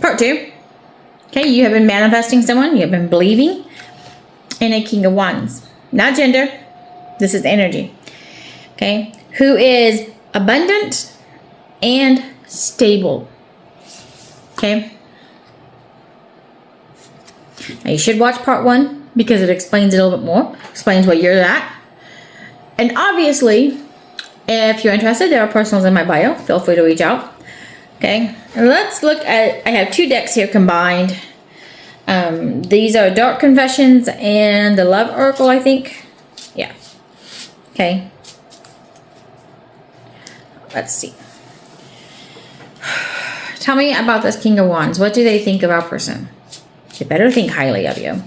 Part 2. Okay, you have been manifesting someone. You have been believing in a King of Wands. Not gender. This is energy. Okay, who is abundant and stable. Okay. Now you should watch part 1 because it explains it a little bit more. Explains where you're at. And obviously, if you're interested, there are personals in my bio. Feel free to reach out. Okay. Let's look at, I have 2 decks here combined. These are Dark Confessions and the Love Oracle, I think. Yeah. Okay. Let's see. Tell me about this King of Wands. What do they think of our person? They better think highly of you.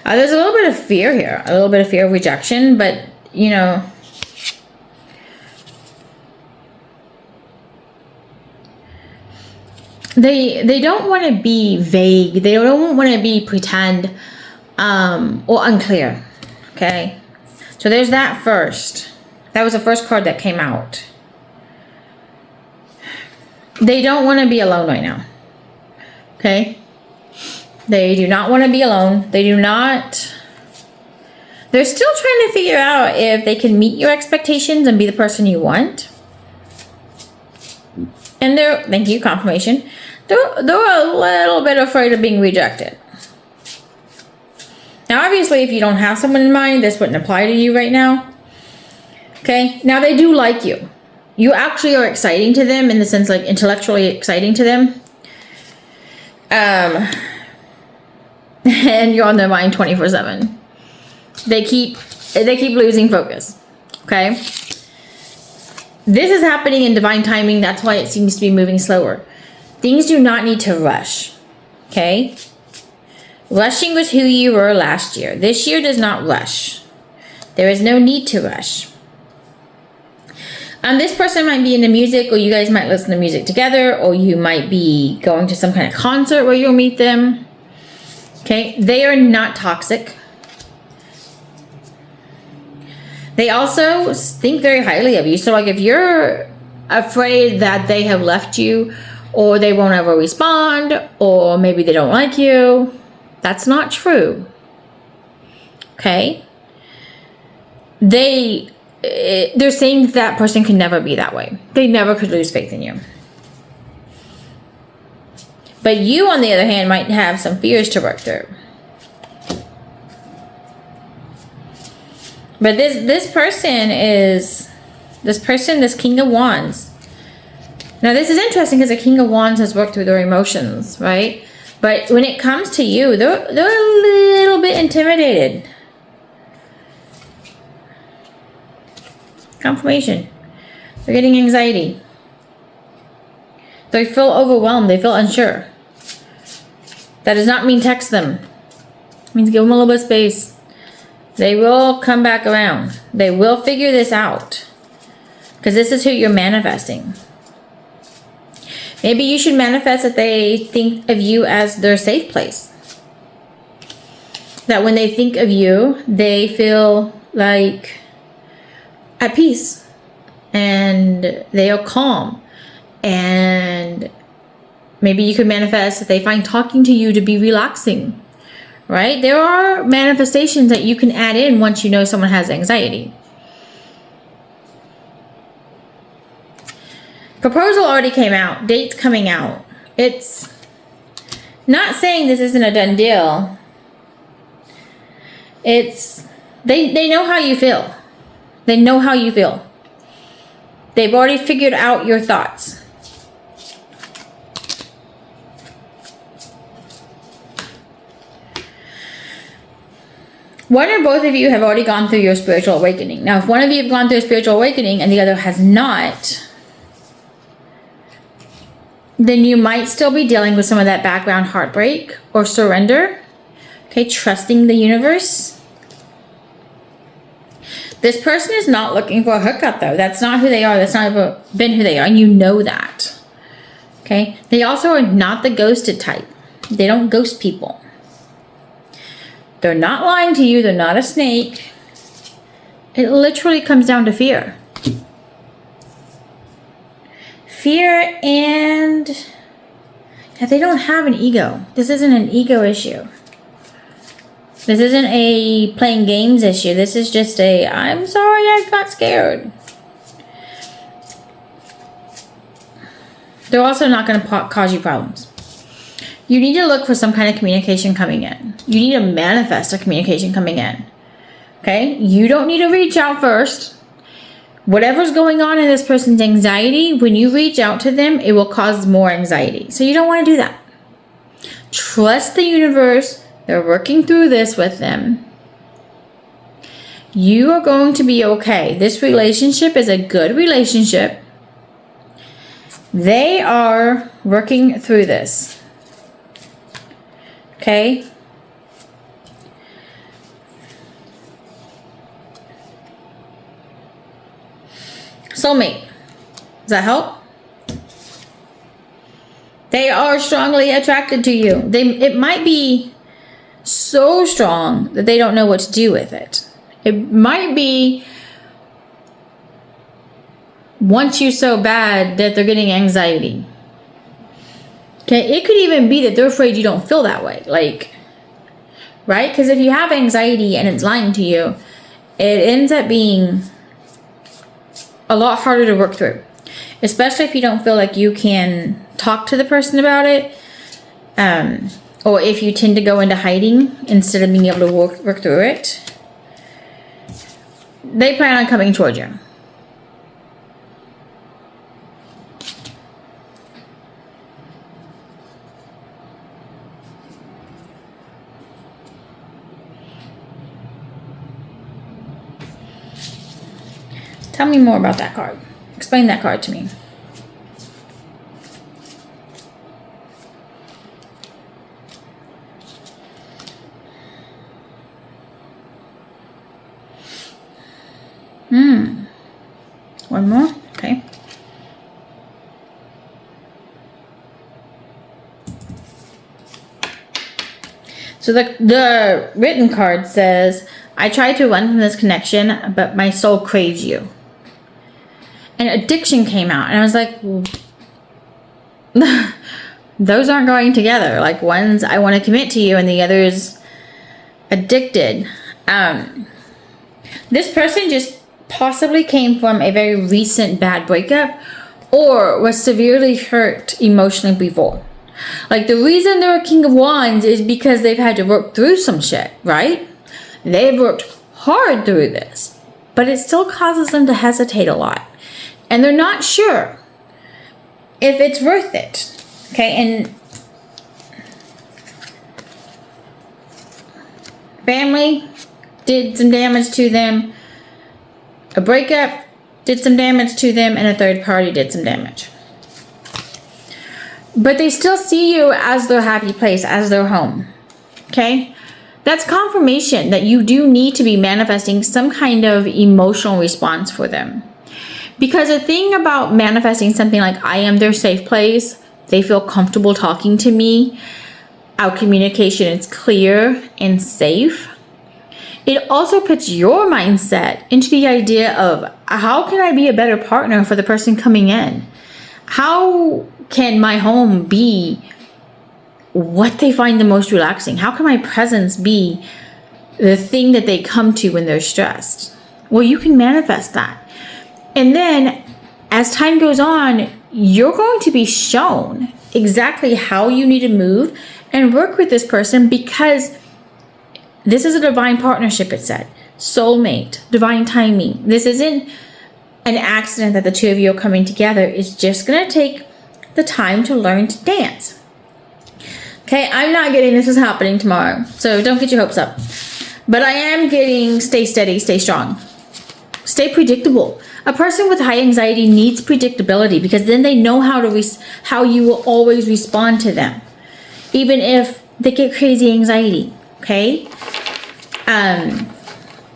There's a little bit of fear here. A little bit of fear of rejection, but, you know, they don't want to be vague. They don't want to be pretend or unclear. Okay? So there's that first. That was the first card that came out. They don't want to be alone right now. Okay? They do not want to be alone. They do not. They're still trying to figure out if they can meet your expectations and be the person you want. And they're, thank you, confirmation. They're a little bit afraid of being rejected. Now, obviously, if you don't have someone in mind, this wouldn't apply to you right now. Okay? Now, they do like you. You actually are exciting to them in the sense, like, intellectually exciting to them. And you're on their mind 24/7. They keep losing focus. Okay? This is happening in divine timing. That's why it seems to be moving slower. Things do not need to rush. Okay? Rushing was who you were last year. This year does not rush. There is no need to rush. This person might be into music, or you guys might listen to music together, or you might be going to some kind of concert where you'll meet them. Okay? They are not toxic. They also think very highly of you. So, like, if you're afraid that they have left you, or they won't ever respond, or maybe they don't like you, that's not true. Okay? They're saying that person can never be that way. They never could lose faith in you. But you, on the other hand, might have some fears to work through. But this King of Wands. Now, this is interesting because the King of Wands has worked through their emotions, right? But when it comes to you, they're a little bit intimidated. Confirmation. They're getting anxiety. They feel overwhelmed. They feel unsure. That does not mean text them. It means give them a little bit of space. They will come back around. They will figure this out. Because this is who you're manifesting. Maybe you should manifest that they think of you as their safe place. That when they think of you, they feel like at peace. And they are calm. And maybe you could manifest that they find talking to you to be relaxing. Right? There are manifestations that you can add in once you know someone has anxiety. Proposal already came out. Date's coming out. It's not saying this isn't a done deal. It's they know how you feel. They know how you feel. They've already figured out your thoughts. One or both of you have already gone through your spiritual awakening. Now, if one of you have gone through a spiritual awakening and the other has not, then you might still be dealing with some of that background heartbreak or surrender. Okay, trusting the universe. This person is not looking for a hookup, though. That's not who they are. That's not been who they are, and you know that. Okay? They also are not the ghosted type. They don't ghost people. They're not lying to you. They're not a snake. It literally comes down to fear. Fear and they don't have an ego. This isn't an ego issue. This isn't a playing games issue. This is just a, I'm sorry I got scared. They're also not going to cause you problems. You need to look for some kind of communication coming in. You need to manifest a communication coming in. Okay? You don't need to reach out first. Whatever's going on in this person's anxiety, when you reach out to them, it will cause more anxiety. So you don't want to do that. Trust the universe. They're working through this with them. You are going to be okay. This relationship is a good relationship. They are working through this. Okay? Soulmate. Does that help? They are strongly attracted to you. It might be so strong that they don't know what to do with it. It might be want you so bad that they're getting anxiety. Okay, it could even be that they're afraid you don't feel that way. Like, right? Because if you have anxiety and it's lying to you, it ends up being a lot harder to work through. Especially if you don't feel like you can talk to the person about it. Or if you tend to go into hiding instead of being able to work through it. They plan on coming towards you. Tell me more about that card. Explain that card to me. One more? Okay. So the written card says, I tried to run from this connection, but my soul craves you. And addiction came out. And I was like, those aren't going together. Like, one's I want to commit to you and the other's addicted. This person just possibly came from a very recent bad breakup or was severely hurt emotionally before. Like, the reason they're a King of Wands is because they've had to work through some shit, right? They've worked hard through this, but it still causes them to hesitate a lot. And they're not sure if it's worth it. Okay, and family did some damage to them. A breakup did some damage to them, and a third party did some damage. But they still see you as their happy place, as their home. Okay? That's confirmation that you do need to be manifesting some kind of emotional response for them. Because the thing about manifesting something like, I am their safe place, they feel comfortable talking to me, our communication is clear and safe. It also puts your mindset into the idea of, how can I be a better partner for the person coming in? How can my home be what they find the most relaxing? How can my presence be the thing that they come to when they're stressed? Well, you can manifest that. And then as time goes on, you're going to be shown exactly how you need to move and work with this person, because this is a divine partnership, it said. Soulmate, divine timing. This isn't an accident that the two of you are coming together. It's just going to take the time to learn to dance. Okay, I'm not getting this is happening tomorrow, so don't get your hopes up. But I am getting stay steady, stay strong. Stay predictable. A person with high anxiety needs predictability, because then they know how you will always respond to them, even if they get crazy anxiety. Okay,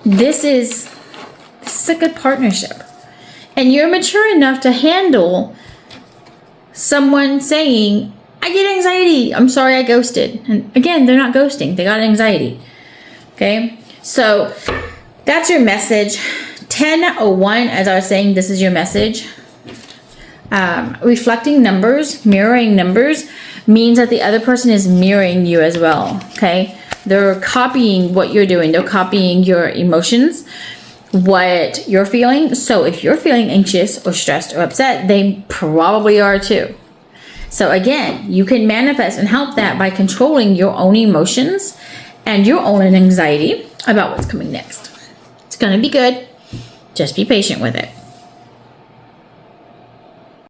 this is a good partnership, and you're mature enough to handle someone saying, I get anxiety, I'm sorry I ghosted. And again, they're not ghosting, they got anxiety. Okay, so that's your message. 1001, as I was saying, this is your message. Reflecting numbers, mirroring numbers, means that the other person is mirroring you as well. Okay, they're copying what you're doing. They're copying your emotions, what you're feeling. So if you're feeling anxious or stressed or upset, they probably are too. So again, you can manifest and help that by controlling your own emotions and your own anxiety about what's coming next. It's going to be good. Just be patient with it.